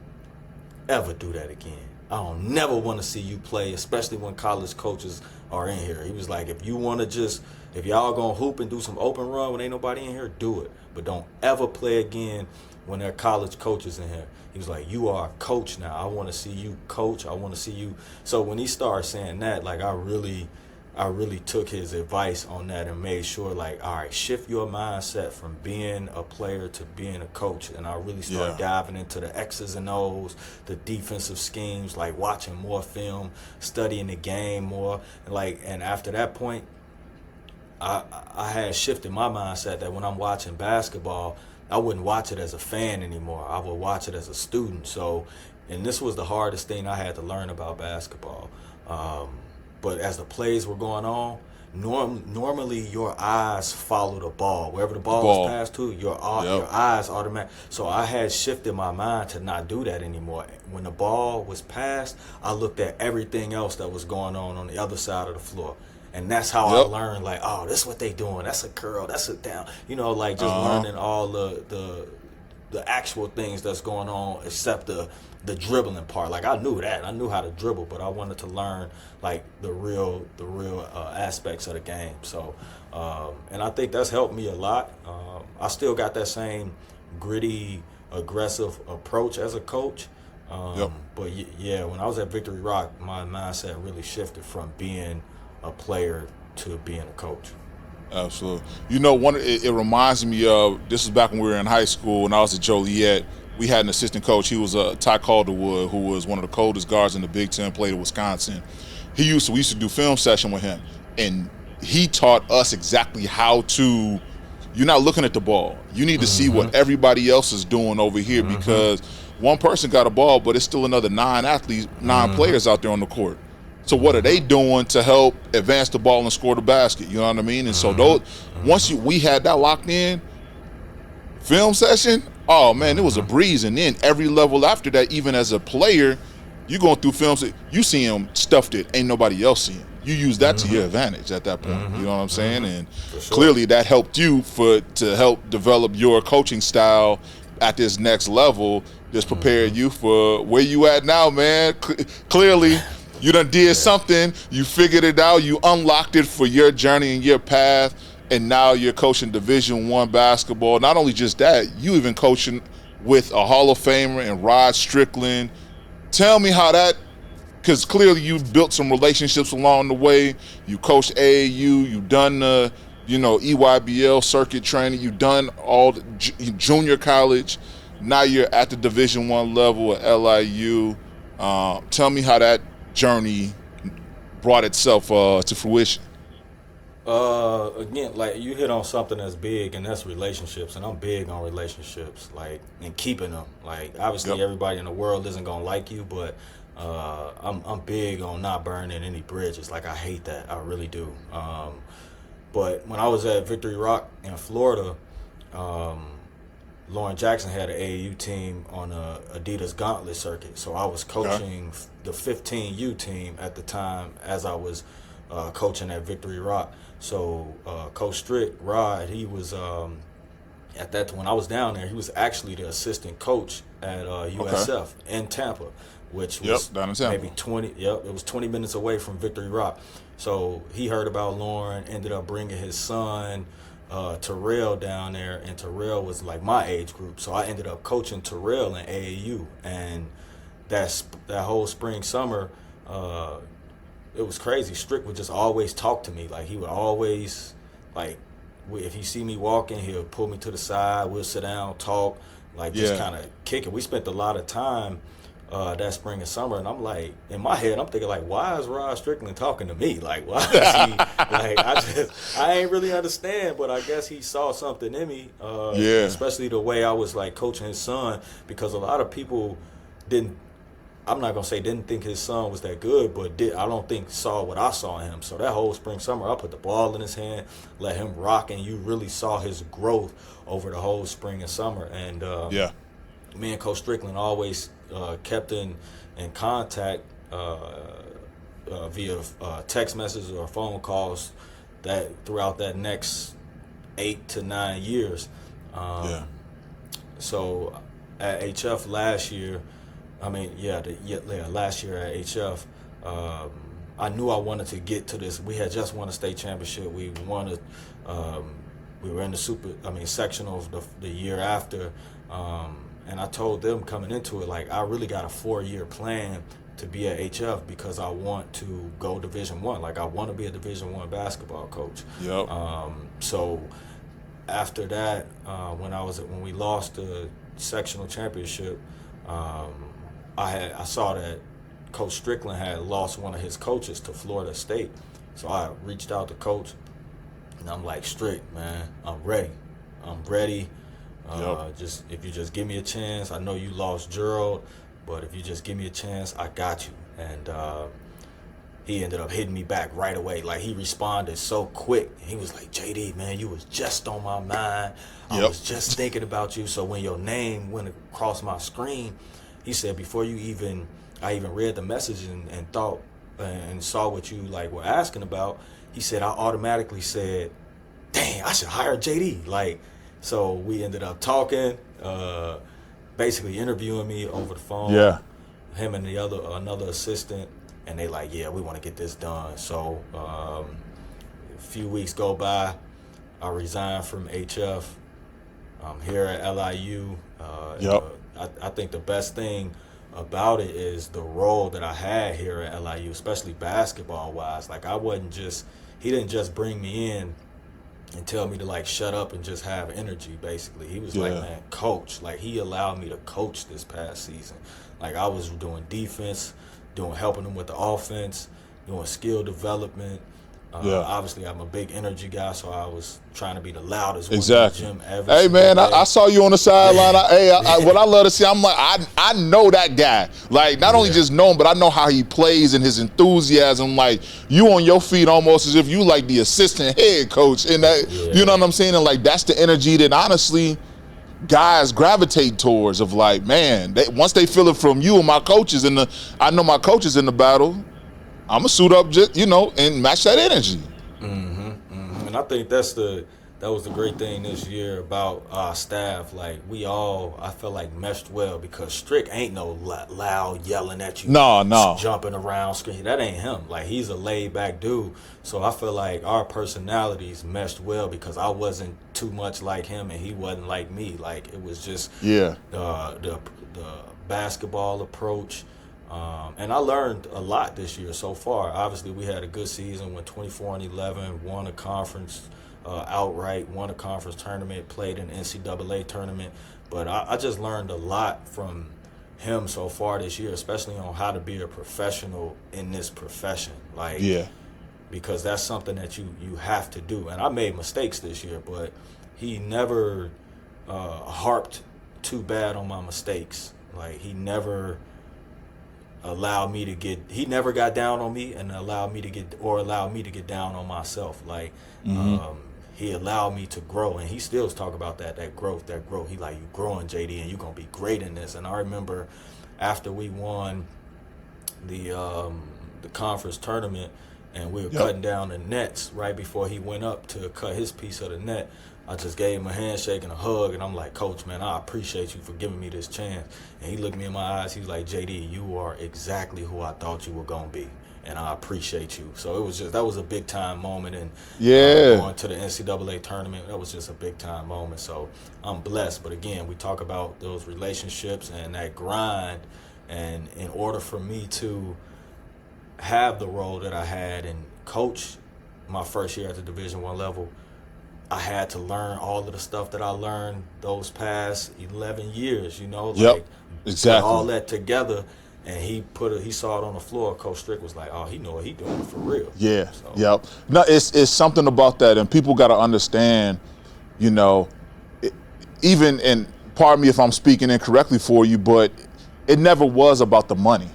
do that again. I don't never want to see you play, especially when college coaches are in here." He was like, if y'all gonna hoop and do some open run when ain't nobody in here, do it. But don't ever play again when there are college coaches in here. He was like, you are a coach now. I want to see you coach. I want to see you. So when he started saying that, like, I really took his advice on that and made sure, like, all right, shift your mindset from being a player to being a coach. And I really started diving into the X's and O's, the defensive schemes, like watching more film, studying the game more. And after that point, I had shifted my mindset that when I'm watching basketball, I wouldn't watch it as a fan anymore. I would watch it as a student. So, and this was the hardest thing I had to learn about basketball. But as the plays were going on, normally your eyes follow the ball. Wherever the ball was passed to, your eyes automatic. So I had shifted my mind to not do that anymore. When the ball was passed, I looked at everything else that was going on the other side of the floor. And that's how I learned, like, oh, this is what they doing. That's a curl. That's a down. You know, like just learning all the actual things that's going on, except the dribbling part. Like, I knew that. I knew how to dribble, but I wanted to learn, like, the real aspects of the game. So, and I think that's helped me a lot. I still got that same gritty, aggressive approach as a coach. But, yeah, when I was at Victory Rock, my mindset really shifted from being a player to being a coach. Absolutely. You know, it reminds me of, this was back when we were in high school, when I was at Joliet. We had an assistant coach. He was Ty Calderwood, who was one of the coldest guards in the Big Ten, played at Wisconsin. We used to do film session with him, and he taught us exactly how to, you're not looking at the ball. You need to see what everybody else is doing over here, because one person got a ball, but it's still another 9 players out there on the court. So what are they doing to help advance the ball and score the basket? You know what I mean? And so once we had that locked in, film session, oh man, it was a breeze. And then every level after that, even as a player, you going through films, you see them stuff that ain't nobody else seeing. You use that to your advantage at that point. You know what I'm saying? And clearly that helped you to help develop your coaching style at this next level. Just prepare you for where you at now, man. Clearly, you done did something, you figured it out, you unlocked it for your journey and your path, and now you're coaching Division I basketball. Not only just that, you even coaching with a Hall of Famer and Rod Strickland. Tell me how that, because clearly you've built some relationships along the way. You coached AAU, you've done the, EYBL circuit training, you've done all the junior college. Now you're at the Division I level at LIU. Tell me how that journey brought itself to fruition. Again, like, you hit on something that's big, and that's relationships, and I'm big on relationships, like, and keeping them. Like, obviously everybody in the world isn't gonna like you, but I'm big on not burning any bridges. Like, I hate that, I really do. But when I was at Victory Rock in Florida, Lauren Jackson had an AAU team on a Adidas Gauntlet circuit. So I was coaching the 15U team at the time as I was coaching at Victory Rock. So Coach Strick, Rod, he was, when I was down there, he was actually the assistant coach at USF in Tampa, which was maybe 20 minutes away from Victory Rock. So he heard about Lauren, ended up bringing his son, Terrell, down there, and Terrell was like my age group, so I ended up coaching Terrell in AAU, and that whole spring summer, it was crazy. Strick would just always talk to me. Like he would always like if he see me walking, he'll pull me to the side. We'll sit down, talk, like just kind of kick it. We spent a lot of time that spring and summer, and I'm like, in my head, I'm thinking like, why is Rod Strickland talking to me? Like, why is he like? I ain't really understand, but I guess he saw something in me. Especially the way I was like coaching his son, because a lot of people didn't. I'm not gonna say didn't think his son was that good, but I don't think saw what I saw in him. So that whole spring summer, I put the ball in his hand, let him rock, and you really saw his growth over the whole spring and summer. And me and Coach Strickland always kept in contact via text messages or phone calls that throughout that next 8 to 9 years. So at HF last year, last year at HF, I knew I wanted to get to this. We had just won a state championship. We won we were in the sectional the year after. And I told them coming into it, like, I really got a 4-year plan to be at HF because I want to go Division I. Like, I want to be a Division I basketball coach. Yep. So after that, when we lost the sectional championship, I saw that Coach Strickland had lost one of his coaches to Florida State. So I reached out to Coach, and I'm like, Strick, man, I'm ready. Just if you just give me a chance. I know you lost Gerald, but if you just give me a chance, I got you. And he ended up hitting me back right away. Like, he responded so quick. He was like, JD, man, you was just on my mind. I was just thinking about you. So when your name went across my screen, he said, before I even read the message and thought and saw what you like were asking about, he said, I automatically said, dang, I should hire JD. Like, so we ended up talking, basically interviewing me over the phone. Yeah. Him and another assistant, and they like, yeah, we want to get this done. So a few weeks go by, I resigned from HF. I'm here at LIU. I think the best thing about it is the role that I had here at LIU, especially basketball-wise. Like, he didn't just bring me in and tell me to, like, shut up and just have energy, basically. He was like, man, coach. Like, he allowed me to coach this past season. Like, I was doing defense, helping them with the offense, doing skill development. Obviously, I'm a big energy guy, so I was trying to be the loudest one in the gym ever. Hey, man, I saw you on the sideline. What I love to see, I'm like, I know that guy. Like, not only just know him, but I know how he plays and his enthusiasm. Like, you on your feet almost as if you like the assistant head coach. And that, you know what I'm saying? And, like, that's the energy that, honestly, guys gravitate towards of, like, man, once they feel it from you and my coaches, I know my coaches in the battle, I'm going to suit up, just, and match that energy. And I think that was the great thing this year about our staff. Like, we all, I felt like, meshed well, because Strick ain't no loud yelling at you. No. Jumping around, screaming. That ain't him. Like, he's a laid-back dude. So I feel like our personalities meshed well because I wasn't too much like him and he wasn't like me. Like, it was just the basketball approach. And I learned a lot this year so far. Obviously, we had a good season, went 24-11, won a conference outright, won a conference tournament, played in the NCAA tournament. But I just learned a lot from him so far this year, especially on how to be a professional in this profession. Like, because that's something that you have to do. And I made mistakes this year, but he never harped too bad on my mistakes. Like, he never allowed me to he never got down on me and allowed me to get down on myself. Like, he allowed me to grow, and he still talk about that growth. He like, you growing, JD, and you're going to be great in this. And I remember after we won the conference tournament and we were cutting down the nets right before he went up to cut his piece of the net, I just gave him a handshake and a hug, and I'm like, Coach, man, I appreciate you for giving me this chance. And he looked me in my eyes. He was like, JD, you are exactly who I thought you were going to be, and I appreciate you. So that was a big-time moment. And going to the NCAA tournament, that was just a big-time moment. So I'm blessed. But, again, we talk about those relationships and that grind And in order for me to have the role that I had and coach my first year at the Division I level, I had to learn all of the stuff that I learned those past 11 years, Yep, exactly. Put all that together, and he saw it on the floor. Coach Strick was like, oh, he know what he doing for real. Yeah, so. Yep. No, it's something about that, and people got to understand, even, and pardon me if I'm speaking incorrectly for you, but it never was about the money.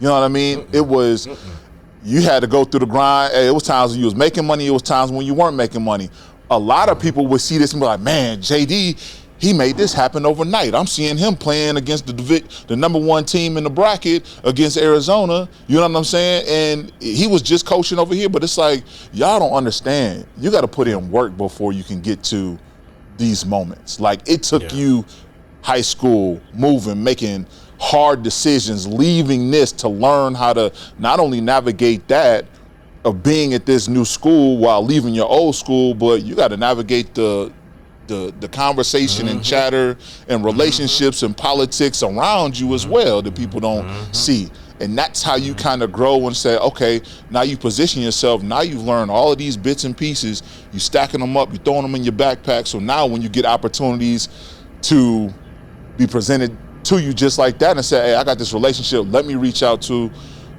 You know what I mean? It was, you had to go through the grind. It was times when you was making money. It was times when you weren't making money. A lot of people would see this and be like, man, JD, he made this happen overnight. I'm seeing him playing against the number one team in the bracket against Arizona. You know what I'm saying? And he was just coaching over here. But it's like, y'all don't understand. You got to put in work before you can get to these moments. Like, it took you high school, moving, making hard decisions, leaving this to learn how to not only navigate that of being at this new school while leaving your old school, but you got to navigate the conversation and chatter and relationships and politics around you as well that people don't see. And that's how you kind of grow and say, okay, now you position yourself, now you've learned all of these bits and pieces, you stacking them up, you throwing them in your backpack, so now when you get opportunities to be presented to you just like that and say, hey, I got this relationship, let me reach out to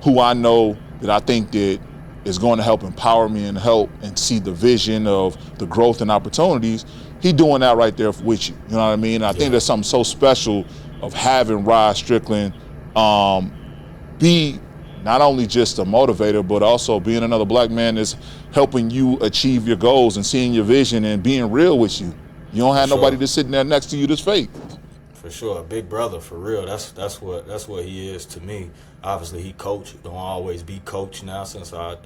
who I know that I think that is going to help empower me and help and see the vision of the growth and opportunities. He doing that right there with you. You know what I mean? I think there's something so special of having Rod Strickland be not only just a motivator, but also being another black man that's helping you achieve your goals and seeing your vision and being real with you. You don't have nobody that's sitting there next to you that's fake. For sure, a big brother, for real. That's what he is to me. Obviously, he coached. Don't always be coach now since I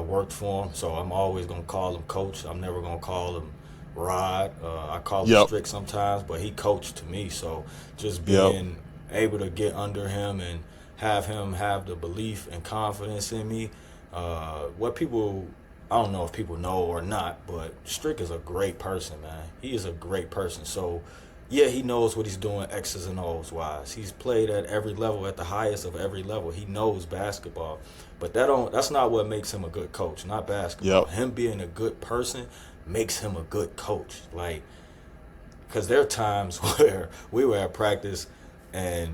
worked for him. So I'm always gonna call him coach. I'm never gonna call him Rod. I call him Strick sometimes, but he coached to me. So just being able to get under him and have him have the belief and confidence in me. I don't know if people know or not, but Strick is a great person, man. He is a great person. So. Yeah, he knows what he's doing X's and O's wise. He's played at every level, at the highest of every level. He knows basketball. But that's not what makes him a good coach, not basketball. Him being a good person makes him a good coach. Like, because there are times where we were at practice and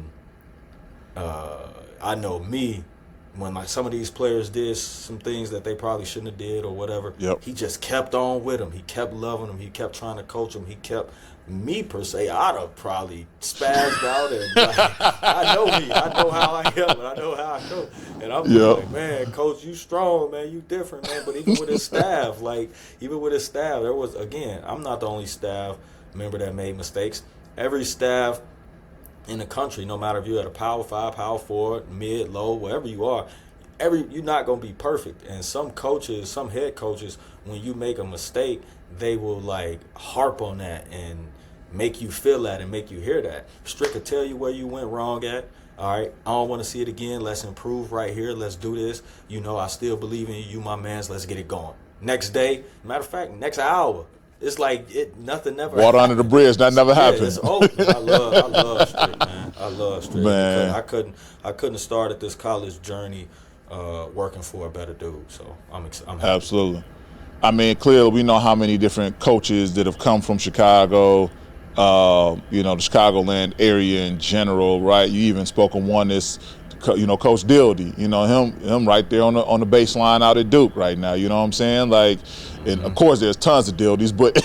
I know me, when some of these players did some things that they probably shouldn't have did or whatever, he just kept on with them. He kept loving them. He kept trying to coach them. He kept... Me per se, I'd have probably spazzed out and I know me. I know how I am and I know how I go. And I'm like, man, coach, you strong, man, you different, man. But even with his staff, there was, again, I'm not the only staff member that made mistakes. Every staff in the country, no matter if you're at a Power 5, Power 4, mid, low, wherever you are, you're not going to be perfect. And some head coaches, when you make a mistake, they will like harp on that and make you feel that and make you hear that. Strick will tell you where you went wrong at. All right, I don't want to see it again. Let's improve right here. Let's do this. I still believe in you, my mans. Let's get it going. Next day, matter of fact, next hour, it's like nothing never water happened. Under the bridge, that never happened. It's over. I love Strick, man. I love Strick. Man. I couldn't have started this college journey working for a better dude. So I'm happy. Absolutely. I mean, clearly we know how many different coaches that have come from Chicago, the Chicagoland area in general, right? You even spoke of one that's, Coach Dildy, him right there on the baseline out at Duke right now, you know what I'm saying? Like, and of course there's tons of Dildies, but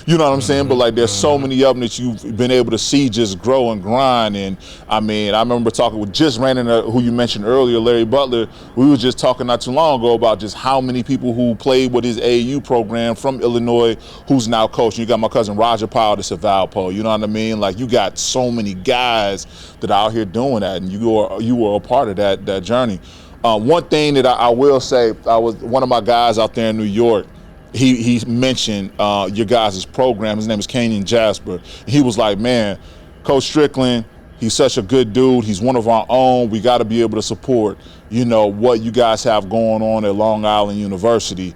you know what I'm saying? But like there's so many of them that you've been able to see just grow and grind. And I mean, I remember talking with just ran into who you mentioned earlier, Larry Butler. We were just talking not too long ago about just how many people who played with his AAU program from Illinois who's now coaching. You got my cousin Roger Powell that's at Valpo, you know what I mean? Like you got so many guys that are out here doing that, and you were a part of that journey. One thing that I will say, I was one of my guys out there in New York. He mentioned your guys' program. His name is Kenyon Jasper. He was like, man, Coach Strickland, he's such a good dude. He's one of our own. We got to be able to support, what you guys have going on at Long Island University.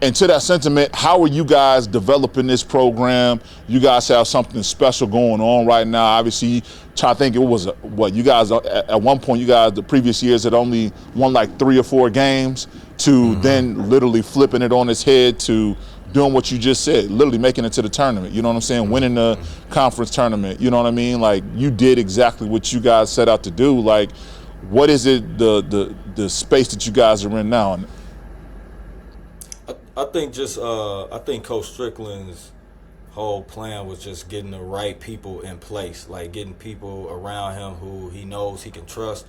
And to that sentiment, how are you guys developing this program? You guys have something special going on right now. Obviously, I think it was what you guys at one point. You guys the previous years had only won like 3 or 4 games to then literally flipping it on its head to doing what you just said, literally making it to the tournament. You know what I'm saying? Winning the conference tournament. You know what I mean? Like you did exactly what you guys set out to do. Like, what is it the space that you guys are in now? I think I think Coach Strickland's whole plan was just getting the right people in place, like getting people around him who he knows he can trust,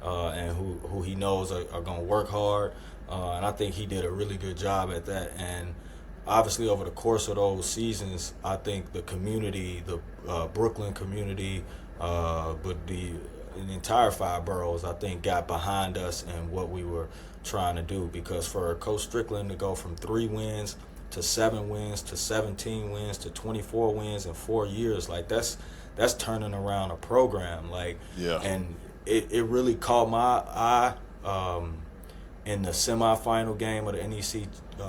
and who he knows are going to work hard. And I think he did a really good job at that. And obviously over the course of those seasons, I think the community, the Brooklyn community, but the entire 5 boroughs, I think, got behind us and what we were trying to do. Because for Coach Strickland to go from 3 wins to 7 wins to 17 wins to 24 wins in 4 years, like that's turning around a program. Like, yeah. And it really caught my eye in the semifinal game of the NEC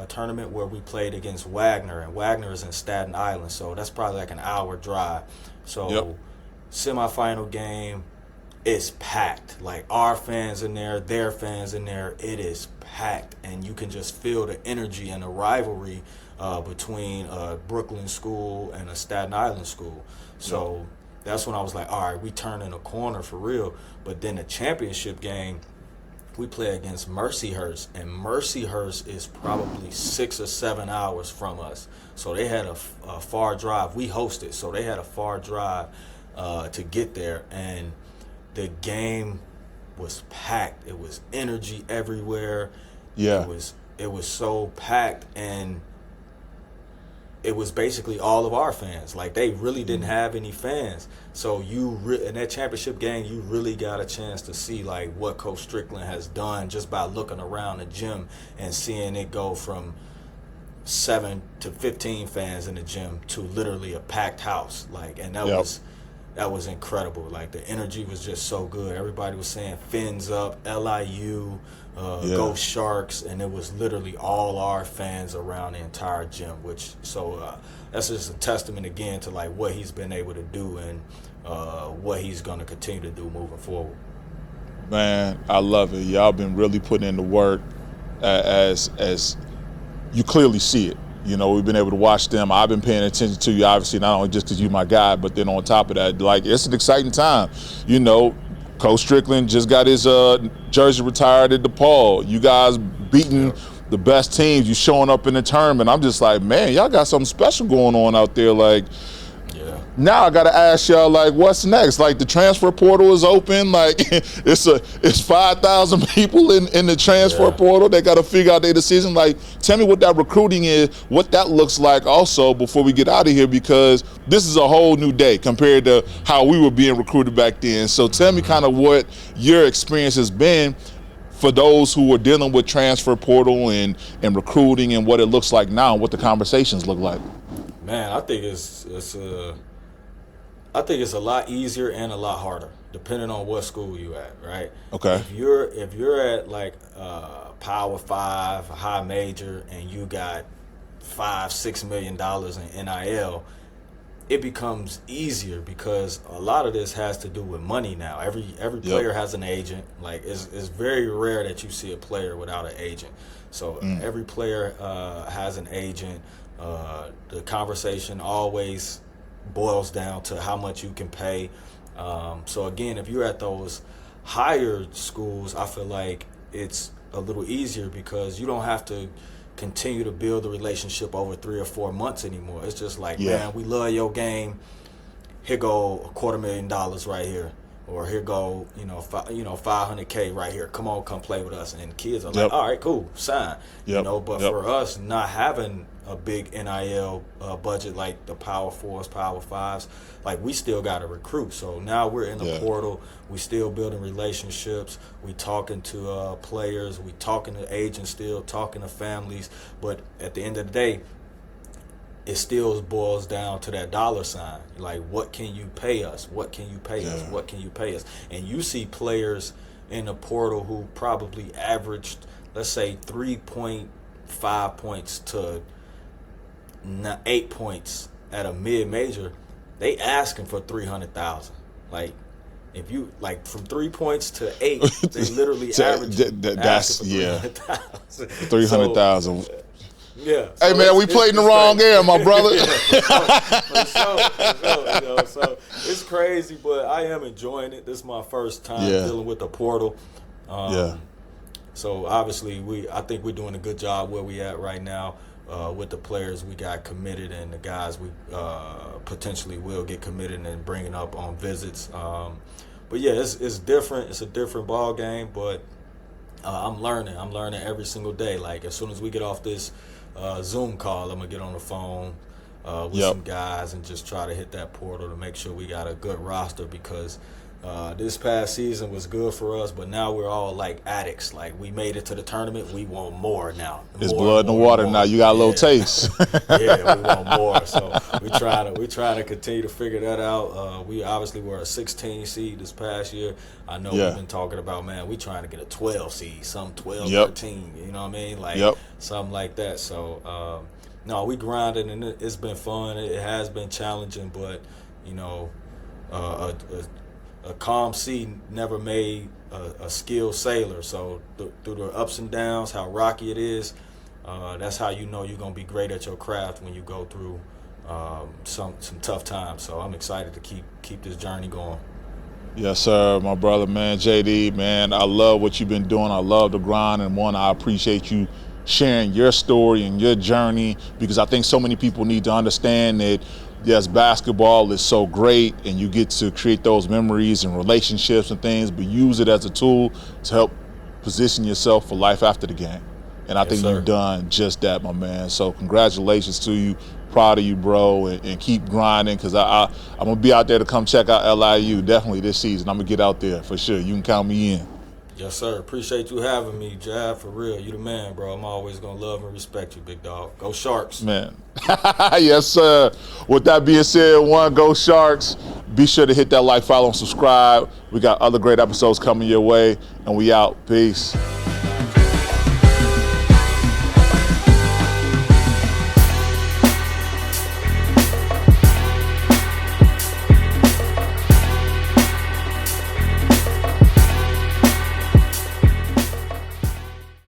tournament where we played against Wagner, and Wagner is in Staten Island, so that's probably like an hour drive. So semifinal game, it's packed. Like our fans in there, their fans in there, it is packed, and you can just feel the energy and the rivalry between a Brooklyn school and a Staten Island school. So that's when I was like, all right, we turning a corner for real. But then the championship game, we play against Mercyhurst, and Mercyhurst is probably 6 or 7 hours from us. So they had a far drive. We hosted, so they had a far drive to get there, and the game was packed. It was energy everywhere. Yeah. It was so packed, and it was basically all of our fans. Like, they really didn't have any fans. So in that championship game, you really got a chance to see like what Coach Strickland has done just by looking around the gym and seeing it go from 7 to 15 fans in the gym to literally a packed house. Like, and that was incredible. Like, the energy was just so good. Everybody was saying fins up, LIU, go Sharks, and it was literally all our fans around the entire gym, which that's just a testament again to like what he's been able to do and what he's going to continue to do moving forward. Man, I love it. Y'all been really putting in the work as you clearly see it. You know, we've been able to watch them. I've been paying attention to you, obviously, not only just because you're my guy, but then on top of that, like, it's an exciting time. You know, Coach Strickland just got his jersey retired at DePaul. You guys beating the best teams. You showing up in the tournament. I'm just like, man, y'all got something special going on out there. Like, now I gotta ask y'all, like, what's next? Like, the transfer portal is open. Like, it's 5,000 people in the transfer portal. They gotta figure out their decision. Like, tell me what that recruiting is, what that looks like also before we get out of here, because this is a whole new day compared to how we were being recruited back then. So tell me kind of what your experience has been for those who are dealing with transfer portal and recruiting, and what it looks like now and what the conversations look like. Man, I think it's a lot easier and a lot harder, depending on what school you at, right? Okay. If you're at like Power 5, a high major, and you got $5-6 million in NIL, it becomes easier because a lot of this has to do with money now. Every player has an agent. Like, it's very rare that you see a player without an agent. So every player has an agent. The conversation always boils down to how much you can pay. So again, if you're at those higher schools, I feel like it's a little easier because you don't have to continue to build a relationship over 3 or 4 months anymore. It's just like, man, we love your game. Here go $250,000 right here, or here go $500K right here. Come on, come play with us. And kids are like, all right, cool, sign. But for us, not having a big NIL budget like the Power 4s, Power 5s, like, we still got to recruit. So now we're in the portal. We still building relationships. We talking to players. We talking to agents still, talking to families. But at the end of the day, it still boils down to that dollar sign. Like, what can you pay us? What can you pay us? What can you pay us? And you see players in the portal who probably averaged, let's say, 3.5 5 points to 8 points at a mid-major, they asking for 300,000. Like, if you like from 3 points to 8, they literally average. That's 300,000. 300,000. So, yeah. Hey man, we played in the wrong air, my brother. For sure, so it's crazy, but I am enjoying it. This is my first time dealing with the portal. So obviously, I think we're doing a good job where we at right now with the players we got committed and the guys we potentially will get committed and bringing up on visits. But yeah, it's different. It's a different ball game, but I'm learning. I'm learning every single day. Like as soon as we get off this Zoom call, I'm gonna get on the phone with some guys and just try to hit that portal to make sure we got a good roster, because this past season was good for us, but now we're all like addicts. Like we made it to the tournament, we want more now. It's blood in the water now. You got a little taste. Yeah, we want more. So we try to continue to figure that out. We obviously were a 16 seed this past year. I know we've been talking about, man, we trying to get a 12 seed, some 12, 13. You know what I mean? Like something like that. So no, we grinded and it's been fun. It has been challenging, but you know, a calm sea never made a skilled sailor. So through the ups and downs, how rocky it is, that's how you know you're gonna be great at your craft when you go through some tough times. So I'm excited to keep this journey going. Yes, sir, my brother, man, JD, man. I love what you've been doing. I love the grind, and I appreciate you sharing your story and your journey, because I think so many people need to understand that yes, basketball is so great and you get to create those memories and relationships and things, but use it as a tool to help position yourself for life after the game. And I think you've done just that, my man. So congratulations to you. Proud of you, bro, and keep grinding, because I'm going to be out there to come check out LIU definitely this season. I'm going to get out there for sure. You can count me in. Yes, sir. Appreciate you having me, Jab. For real, you the man, bro. I'm always going to love and respect you, big dog. Go Sharks. Man. Yes, sir. With that being said, go Sharks. Be sure to hit that like, follow, and subscribe. We got other great episodes coming your way, and we out. Peace.